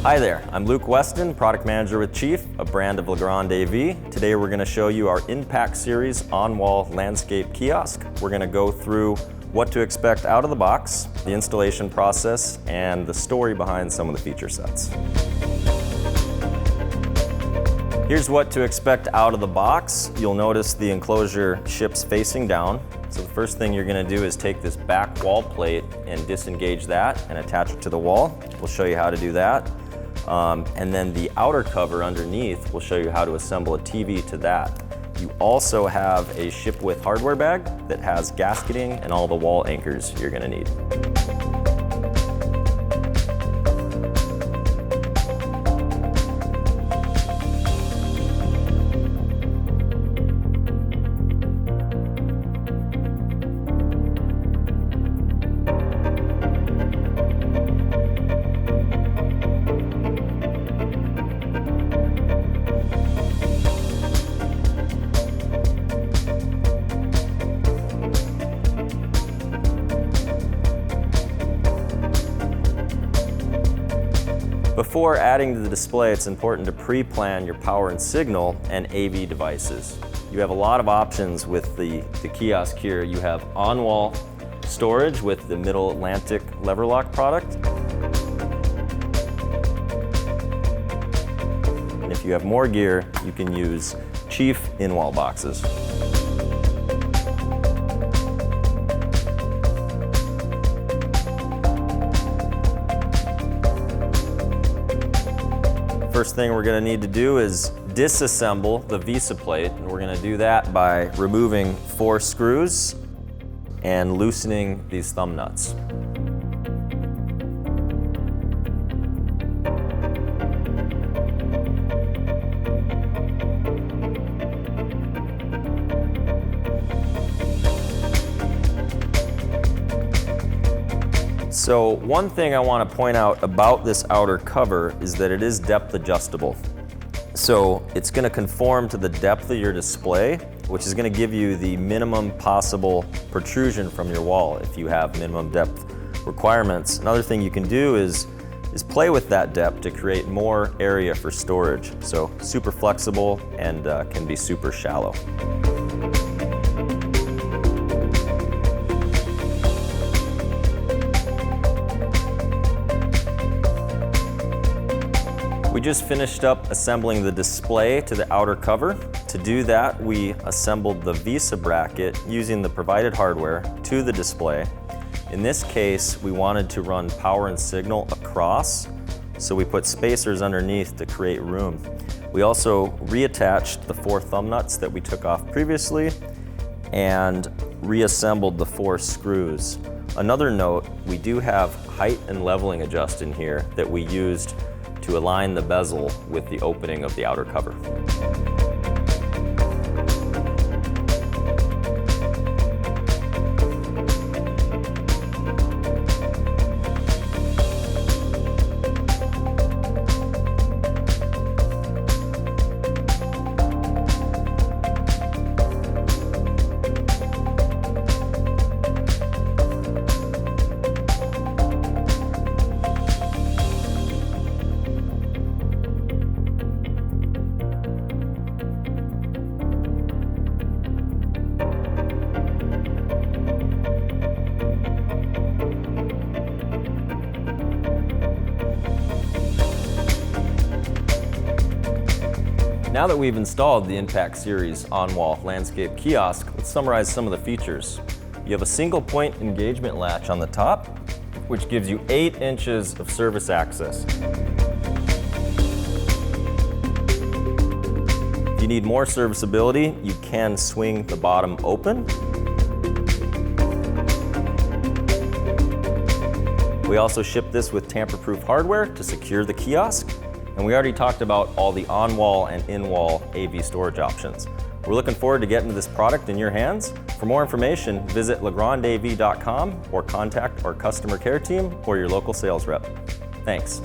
Hi there, I'm Luke Weston, Product Manager with Chief, a brand of Legrand AV. Today we're going to show you our Impact Series on-wall landscape kiosk. We're going to go through what to expect out of the box, the installation process, and the story behind some of the feature sets. Here's what to expect out of the box. You'll notice the enclosure ships facing down. So the first thing you're going to do is take this back wall plate and disengage that and attach it to the wall. We'll show you how to do that. And then the outer cover underneath will show you how to assemble a TV to that. You also have a ship with hardware bag that has gasketing and all the wall anchors you're going to need. Before adding to the display, it's important to pre-plan your power and signal and AV devices. You have a lot of options with the kiosk here. You have on-wall storage with the Middle Atlantic lever lock product. And if you have more gear, you can use Chief in-wall boxes. First thing we're going to need to do is disassemble the Vesa plate. And we're going to do that by removing 4 screws and loosening these thumb nuts. So one thing I want to point out about this outer cover is that it is depth adjustable. So it's going to conform to the depth of your display, which is going to give you the minimum possible protrusion from your wall if you have minimum depth requirements. Another thing you can do is play with that depth to create more area for storage. So super flexible and can be super shallow. We just finished up assembling the display to the outer cover. To do that, we assembled the Vesa bracket using the provided hardware to the display. In this case, we wanted to run power and signal across, so we put spacers underneath to create room. We also reattached the 4 thumb nuts that we took off previously and reassembled the 4 screws. Another note, we do have height and leveling adjust in here that we used to align the bezel with the opening of the outer cover. Now that we've installed the Impact Series on-wall landscape kiosk, let's summarize some of the features. You have a single point engagement latch on the top, which gives you 8 inches of service access. If you need more serviceability, you can swing the bottom open. We also ship this with tamper-proof hardware to secure the kiosk. And we already talked about all the on-wall and in-wall AV storage options. We're looking forward to getting this product in your hands. For more information, visit legrandav.com or contact our customer care team or your local sales rep. Thanks.